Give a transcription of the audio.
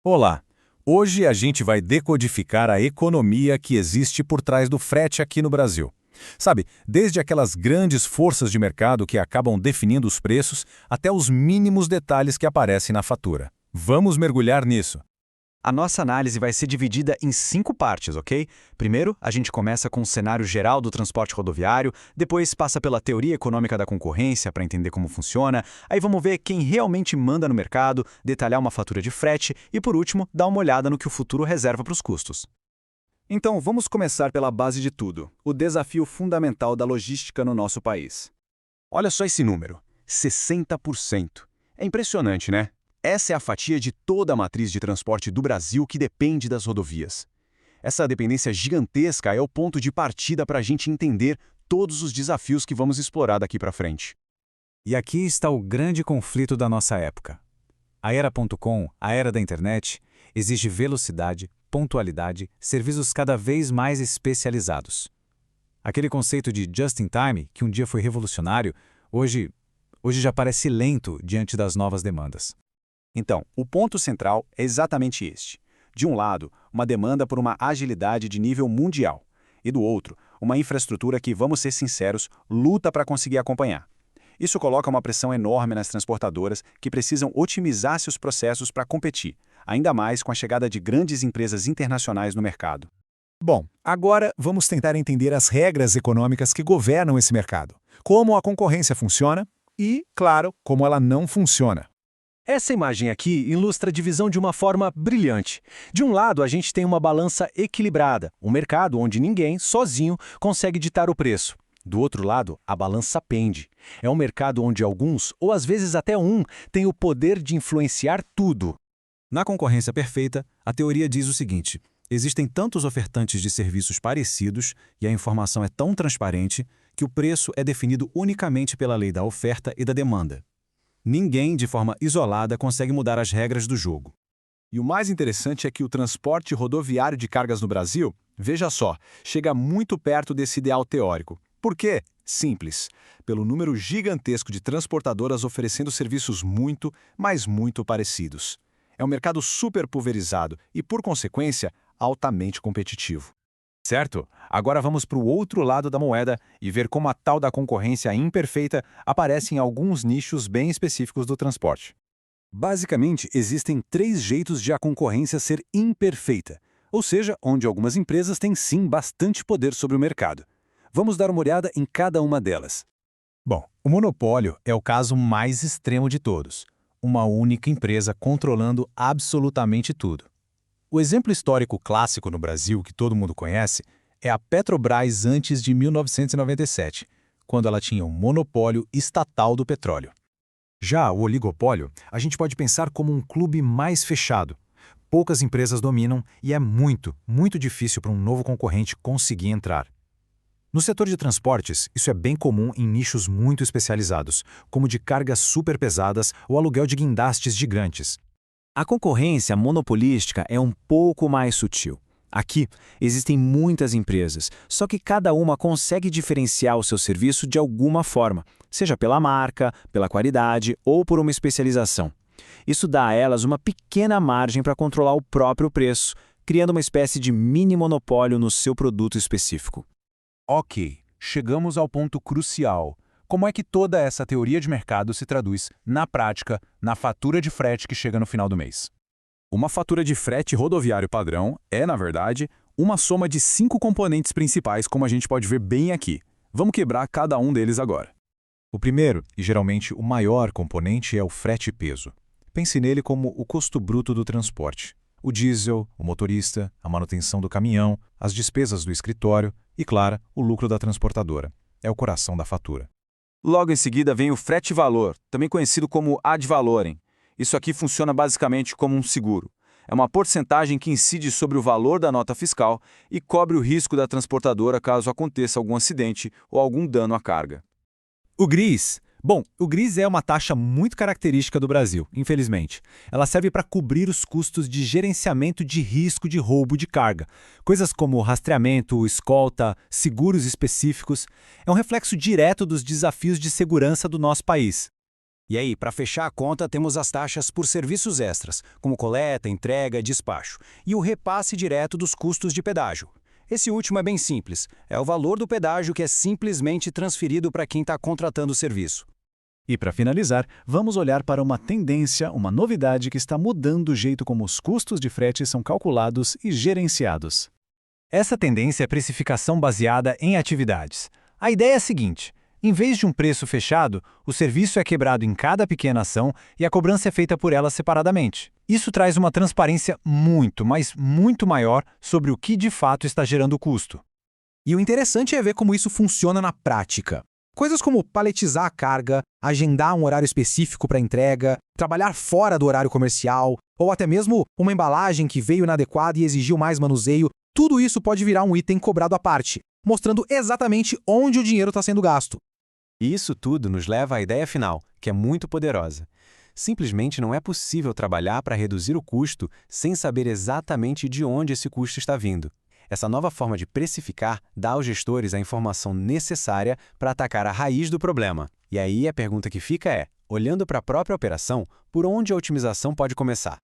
Olá! Hoje a gente vai decodificar a economia que existe por trás do frete aqui no Brasil. Sabe, desde aquelas grandes forças de mercado que acabam definindo os preços até os mínimos detalhes que aparecem na fatura. Vamos mergulhar nisso. A nossa análise vai ser dividida em 5 partes, ok? Primeiro, a gente começa com o cenário geral do transporte rodoviário, depois passa pela teoria econômica da concorrência para entender como funciona, aí vamos ver quem realmente manda no mercado, detalhar uma fatura de frete e, por último, dar uma olhada no que o futuro reserva para os custos. Então, vamos começar pela base de tudo, o desafio fundamental da logística no nosso país. Olha só esse número, 60%. É impressionante, né? Essa é a fatia de toda a matriz de transporte do Brasil que depende das rodovias. Essa dependência gigantesca é o ponto de partida para a gente entender todos os desafios que vamos explorar daqui para frente. E aqui está o grande conflito da nossa época. A era.com, a era da internet, exige velocidade, pontualidade, serviços cada vez mais especializados. Aquele conceito de just in time, que um dia foi revolucionário, hoje já parece lento diante das novas demandas. Então, o ponto central é exatamente este. De um lado, uma demanda por uma agilidade de nível mundial. E do outro, uma infraestrutura que, vamos ser sinceros, luta para conseguir acompanhar. Isso coloca uma pressão enorme nas transportadoras que precisam otimizar seus processos para competir, ainda mais com a chegada de grandes empresas internacionais no mercado. Bom, agora vamos tentar entender as regras econômicas que governam esse mercado, como a concorrência funciona e, claro, como ela não funciona. Essa imagem aqui ilustra a divisão de uma forma brilhante. De um lado, a gente tem uma balança equilibrada, um mercado onde ninguém, sozinho, consegue ditar o preço. Do outro lado, a balança pende. É um mercado onde alguns, ou às vezes até um, tem o poder de influenciar tudo. Na concorrência perfeita, a teoria diz o seguinte: existem tantos ofertantes de serviços parecidos e a informação é tão transparente que o preço é definido unicamente pela lei da oferta e da demanda. Ninguém, de forma isolada, consegue mudar as regras do jogo. E o mais interessante é que o transporte rodoviário de cargas no Brasil, veja só, chega muito perto desse ideal teórico. Por quê? Simples. Pelo número gigantesco de transportadoras oferecendo serviços muito, mas muito parecidos. É um mercado super pulverizado e, por consequência, altamente competitivo. Certo? Agora vamos para o outro lado da moeda e ver como a tal da concorrência imperfeita aparece em alguns nichos bem específicos do transporte. Basicamente, existem 3 jeitos de a concorrência ser imperfeita, ou seja, onde algumas empresas têm sim bastante poder sobre o mercado. Vamos dar uma olhada em cada uma delas. Bom, o monopólio é o caso mais extremo de todos. Uma única empresa controlando absolutamente tudo. O exemplo histórico clássico no Brasil, que todo mundo conhece, é a Petrobras antes de 1997, quando ela tinha um monopólio estatal do petróleo. Já o oligopólio, a gente pode pensar como um clube mais fechado. Poucas empresas dominam e é muito difícil para um novo concorrente conseguir entrar. No setor de transportes, isso é bem comum em nichos muito especializados, como de cargas super pesadas ou aluguel de guindastes gigantes. A concorrência monopolística é um pouco mais sutil. Aqui, existem muitas empresas, só que cada uma consegue diferenciar o seu serviço de alguma forma, seja pela marca, pela qualidade ou por uma especialização. Isso dá a elas uma pequena margem para controlar o próprio preço, criando uma espécie de mini monopólio no seu produto específico. Ok, chegamos ao ponto crucial. Como é que toda essa teoria de mercado se traduz, na prática, na fatura de frete que chega no final do mês? Uma fatura de frete rodoviário padrão é, na verdade, uma soma de 5 componentes principais, como a gente pode ver bem aqui. Vamos quebrar cada um deles agora. O primeiro, e geralmente o maior componente, é o frete peso. Pense nele como o custo bruto do transporte. O diesel, o motorista, a manutenção do caminhão, as despesas do escritório e, claro, o lucro da transportadora. É o coração da fatura. Logo em seguida vem o frete-valor, também conhecido como ad valorem. Isso aqui funciona basicamente como um seguro. É uma porcentagem que incide sobre o valor da nota fiscal e cobre o risco da transportadora caso aconteça algum acidente ou algum dano à carga. O GRIS. Bom, o GRIS é uma taxa muito característica do Brasil, infelizmente. Ela serve para cobrir os custos de gerenciamento de risco de roubo de carga. Coisas como rastreamento, escolta, seguros específicos. É um reflexo direto dos desafios de segurança do nosso país. E aí, para fechar a conta, temos as taxas por serviços extras, como coleta, entrega, despacho, e o repasse direto dos custos de pedágio. Esse último é bem simples, é o valor do pedágio que é simplesmente transferido para quem está contratando o serviço. E para finalizar, vamos olhar para uma tendência, uma novidade que está mudando o jeito como os custos de frete são calculados e gerenciados. Essa tendência é precificação baseada em atividades. A ideia é a seguinte: em vez de um preço fechado, o serviço é quebrado em cada pequena ação e a cobrança é feita por ela separadamente. Isso traz uma transparência muito, mas muito maior sobre o que de fato está gerando o custo. E o interessante é ver como isso funciona na prática. Coisas como paletizar a carga, agendar um horário específico para entrega, trabalhar fora do horário comercial, ou até mesmo uma embalagem que veio inadequada e exigiu mais manuseio, tudo isso pode virar um item cobrado à parte, mostrando exatamente onde o dinheiro está sendo gasto. E isso tudo nos leva à ideia final, que é muito poderosa. Simplesmente não é possível trabalhar para reduzir o custo sem saber exatamente de onde esse custo está vindo. Essa nova forma de precificar dá aos gestores a informação necessária para atacar a raiz do problema. E aí a pergunta que fica é, olhando para a própria operação, por onde a otimização pode começar?